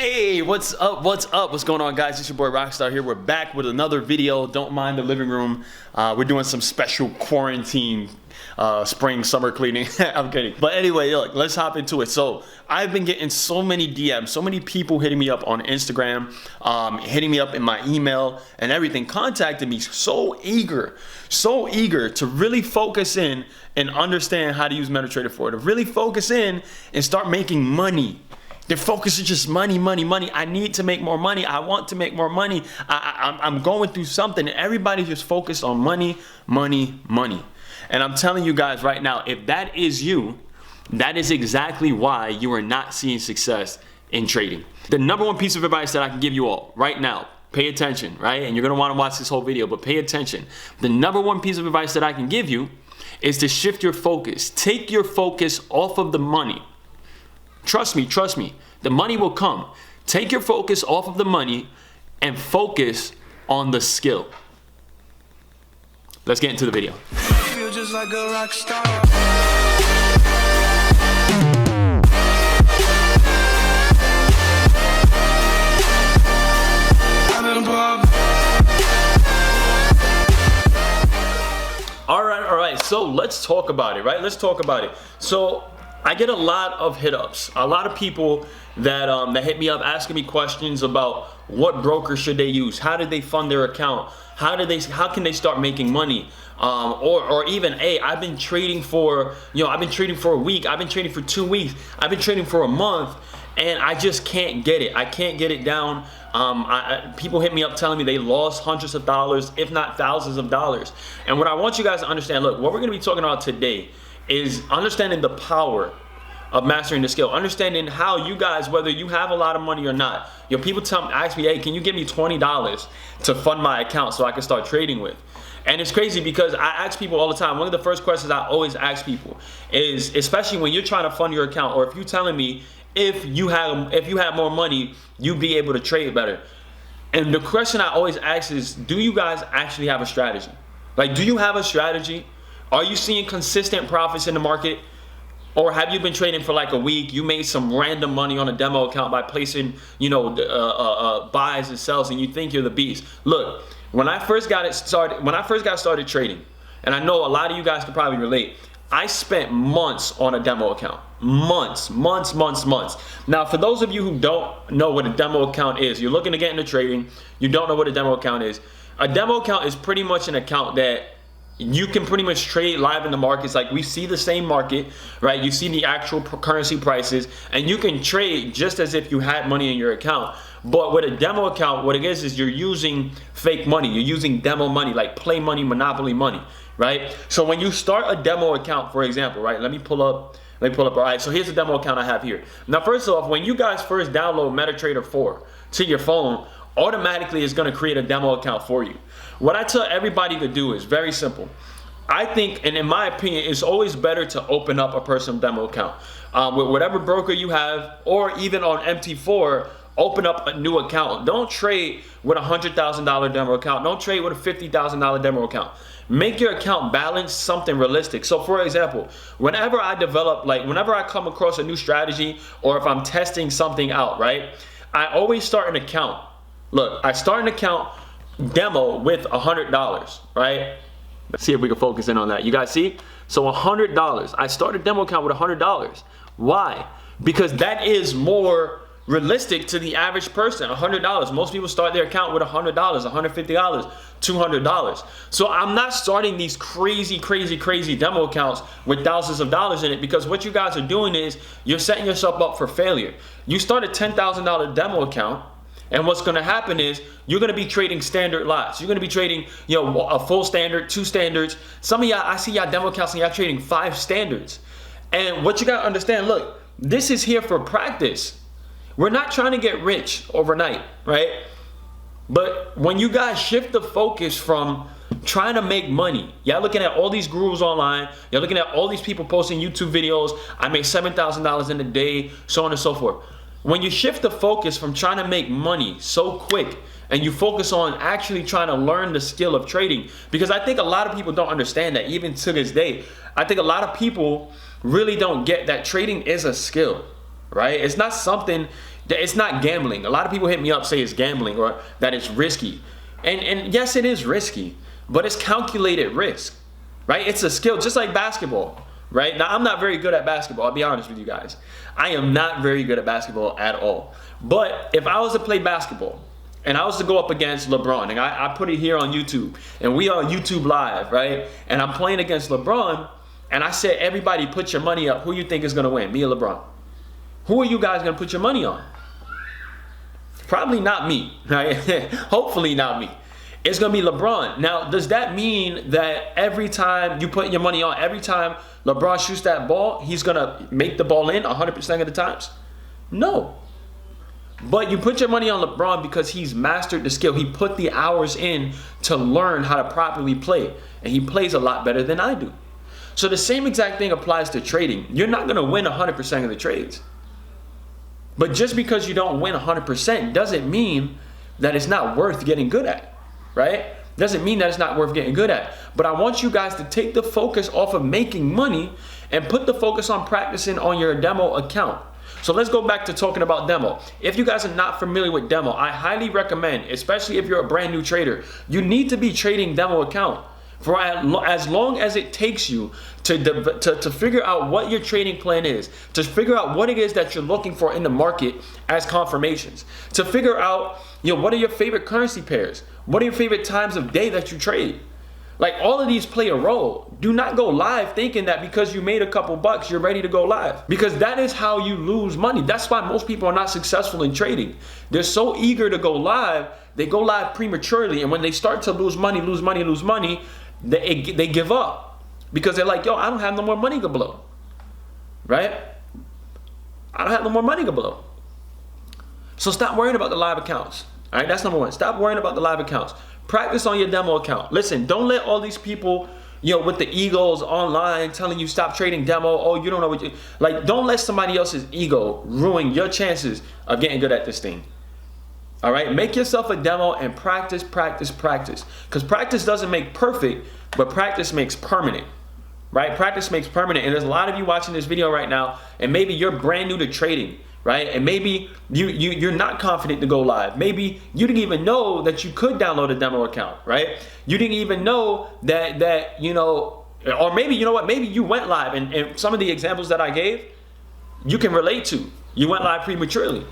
Hey, what's up? What's up? What's going on, guys? It's your boy RockStarr here. We're back with another video. Don't mind the living room. We're doing some special quarantine spring summer cleaning. I'm kidding. But anyway, look, let's hop into it. So I've been getting so many DMs, so many people hitting me up on Instagram, hitting me up in my email and everything, contacting me so eager to really focus in and understand how to use MetaTrader 4, to really focus in and start making money. Their focus is just money, money, money. I need to make more money. I want to make more money. I'm going through something. Everybody's just focused on money, money, money. And I'm telling you guys right now, if that is you, that is exactly why you are not seeing success in trading. The number one piece of advice that I can give you all right now, pay attention, right? And you're gonna wanna watch this whole video, but pay attention. The number one piece of advice that I can give you is to shift your focus. Take your focus off of the money. Trust me, the money will come. Take your focus off of the money and focus on the skill. Let's get into the video. Feel just like a rock star. All right, so let's talk about it, right? Let's talk about it. So I get a lot of hit-ups, a lot of people that hit me up asking me questions about what broker should they use, how did they fund their account, how can they start making money, or even, hey, I've been trading for a week, I've been trading for 2 weeks, I've been trading for a month, and I just can't get it. I can't get it down. People hit me up telling me they lost hundreds of dollars, if not thousands of dollars. And what I want you guys to understand, look, what we're gonna be talking about today is understanding the power of mastering the skill, understanding how you guys, whether you have a lot of money or not, people ask me, hey, can you give me $20 to fund my account so I can start trading with? And it's crazy because I ask people all the time, one of the first questions I always ask people is, especially when you're trying to fund your account, or if you're telling me if you have more money, you'd be able to trade better. And the question I always ask is, do you guys actually have a strategy? Like, do you have a strategy? Are you seeing consistent profits in the market? Or have you been trading for like a week? You made some random money on a demo account by placing, buys and sells, and you think you're the beast. Look, when I first got started trading, and I know a lot of you guys can probably relate, I spent months on a demo account. Months. Now, for those of you who don't know what a demo account is, you're looking to get into trading, you don't know what a demo account is. A demo account is pretty much an account that you can pretty much trade live in the markets. Like, we see the same market, right? You see the actual currency prices, and you can trade just as if you had money in your account. But with a demo account, what it is you're using fake money. You're using demo money, like play money, monopoly money, right? So when you start a demo account, for example, right? Let me pull up. All right, so here's the demo account I have here. Now, first off, when you guys first download MetaTrader 4 to your phone, automatically it's going to create a demo account for you. What I tell everybody to do is very simple. I think, and in my opinion, it's always better to open up a personal demo account. With whatever broker you have, or even on MT4, open up a new account. Don't trade with a $100,000 demo account. Don't trade with a $50,000 demo account. Make your account balance something realistic. So for example, whenever I come across a new strategy, or if I'm testing something out, right, I always start an account. Look, I start an account demo with $100, right? Let's see if we can focus in on that. You guys see? So $100. I start a demo account with $100. Why? Because that is more realistic to the average person. $100. Most people start their account with $100, $150, $200. So I'm not starting these crazy demo accounts with thousands of dollars in it, because what you guys are doing is you're setting yourself up for failure. You start a $10,000 demo account, and what's going to happen is you're going to be trading standard lots. You're going to be trading, a full standard, 2 standards. Some of y'all, I see y'all demo accounts and y'all trading 5 standards. And what you got to understand, look, this is here for practice. We're not trying to get rich overnight, right? But when you guys shift the focus from trying to make money, y'all looking at all these gurus online, you're looking at all these people posting YouTube videos, I make $7,000 in a day, so on and so forth. When you shift the focus from trying to make money so quick, and you focus on actually trying to learn the skill of trading, because I think a lot of people don't understand that even to this day. I think a lot of people really don't get that trading is a skill, right? It's not something It's not gambling. A lot of people hit me up, say it's gambling or that it's risky. And yes, it is risky, but it's calculated risk, right? It's a skill, just like basketball, right? Now, I'm not very good at basketball. I'll be honest with you guys. I am not very good at basketball at all. But if I was to play basketball and I was to go up against Lebron, and I put it here on YouTube, and we are on YouTube Live, right? And I'm playing against LeBron, and I said, everybody put your money up. Who you think is going to win, me or LeBron? Who are you guys going to put your money on? Probably not me, right? Hopefully not me. It's going to be LeBron. Now, does that mean that every time you put your money on, every time LeBron shoots that ball, he's going to make the ball in 100% of the times? No. But you put your money on LeBron because he's mastered the skill. He put the hours in to learn how to properly play. And he plays a lot better than I do. So the same exact thing applies to trading. You're not going to win 100% of the trades. But just because you don't win 100% doesn't mean that it's not worth getting good at, right? Doesn't mean that it's not worth getting good at. But I want you guys to take the focus off of making money and put the focus on practicing on your demo account. So let's go back to talking about demo. If you guys are not familiar with demo, I highly recommend, especially if you're a brand new trader, you need to be trading demo account for as long as it takes you to figure out what your trading plan is, to figure out what it is that you're looking for in the market as confirmations, to figure out, what are your favorite currency pairs? What are your favorite times of day that you trade? Like, all of these play a role. Do not go live thinking that because you made a couple bucks, you're ready to go live. Because that is how you lose money. That's why most people are not successful in trading. They're so eager to go live, they go live prematurely. And when they start to lose money, they give up. Because they're like, I don't have no more money to blow. Right? I don't have no more money to blow. So stop worrying about the live accounts. All right, that's number one. Stop worrying about the live accounts. Practice on your demo account. Listen, don't let all these people, with the egos online telling you stop trading demo. Oh, you don't know what you like. Don't let somebody else's ego ruin your chances of getting good at this thing. All right, make yourself a demo and practice. Because practice doesn't make perfect, but practice makes permanent. Right? Practice makes permanent. And there's a lot of you watching this video right now, and maybe you're brand new to trading. Right? And maybe you're not confident to go live. Maybe you didn't even know that you could download a demo account, right? You didn't even know that or maybe, maybe you went live and some of the examples that I gave, you can relate to. You went live prematurely,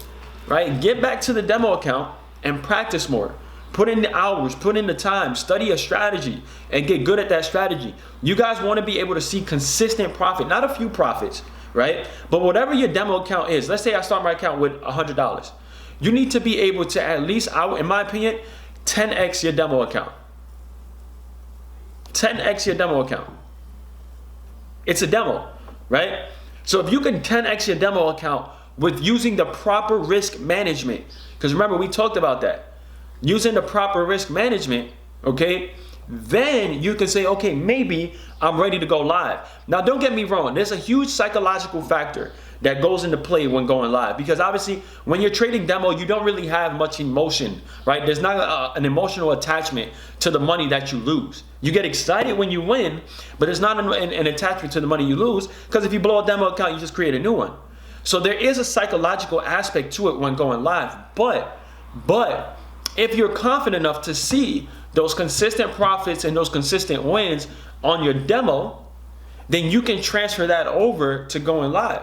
right? Get back to the demo account and practice more. Put in the hours, put in the time, study a strategy and get good at that strategy. You guys want to be able to see consistent profit, not a few profits. Right? But whatever your demo account is, let's say I start my account with $100. You need to be able to at least, in my opinion, 10x your demo account. 10x your demo account. It's a demo, right? So if you can 10x your demo account with using the proper risk management, because remember, we talked about that. Using the proper risk management, okay? Then you can say, okay, maybe I'm ready to go live. Now, don't get me wrong. There's a huge psychological factor that goes into play when going live. Because obviously, when you're trading demo, you don't really have much emotion, right? There's not an emotional attachment to the money that you lose. You get excited when you win, but there's not an attachment to the money you lose. Because if you blow a demo account, you just create a new one. So there is a psychological aspect to it when going live. But if you're confident enough to see those consistent profits and those consistent wins on your demo, then you can transfer that over to going live.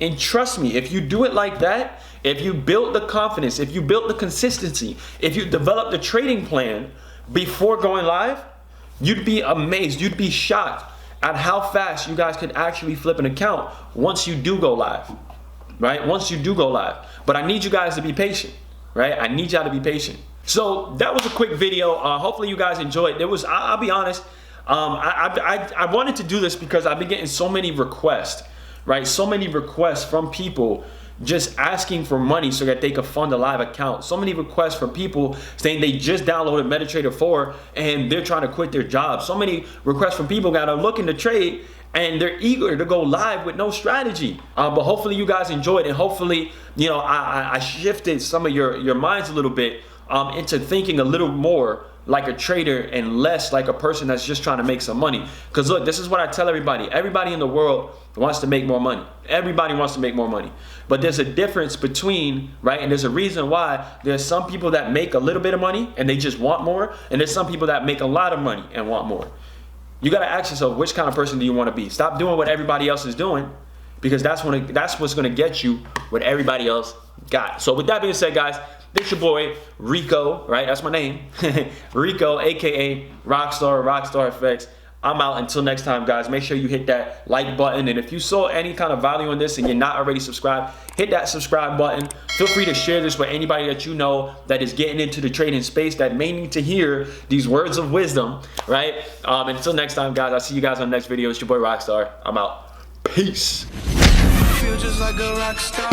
And trust me, if you do it like that, if you build the confidence, if you build the consistency, if you develop the trading plan before going live, you'd be amazed, you'd be shocked at how fast you guys could actually flip an account once you do go live, right? Once you do go live. But I need you guys to be patient, right? I need y'all to be patient. So that was a quick video. Hopefully you guys enjoyed. I'll be honest, I wanted to do this because I've been getting so many requests, right? So many requests from people just asking for money so that they could fund a live account. So many requests from people saying they just downloaded MetaTrader 4 and they're trying to quit their job. So many requests from people that are looking to trade and they're eager to go live with no strategy. But hopefully you guys enjoyed, and hopefully, I shifted some of your minds a little bit into thinking a little more like a trader and less like a person that's just trying to make some money. Because look, this is what I tell everybody. Everybody in the world wants to make more money. Everybody wants to make more money. But there's a difference between, right? And there's a reason why there's some people that make a little bit of money and they just want more. And there's some people that make a lot of money and want more. You got to ask yourself, which kind of person do you want to be? Stop doing what everybody else is doing, because that's what's going to get you what everybody else got. So with that being said, guys, this your boy Rico, right? That's my name. Rico, aka RockStarrFX. I'm out. Until next time, guys. Make sure you hit that like button. And if you saw any kind of value in this and you're not already subscribed, hit that subscribe button. Feel free to share this with anybody that you know that is getting into the trading space that may need to hear these words of wisdom, right? Until next time, guys. I'll see you guys on the next video. It's your boy RockStarr. I'm out. Peace. Feel just like a rock star.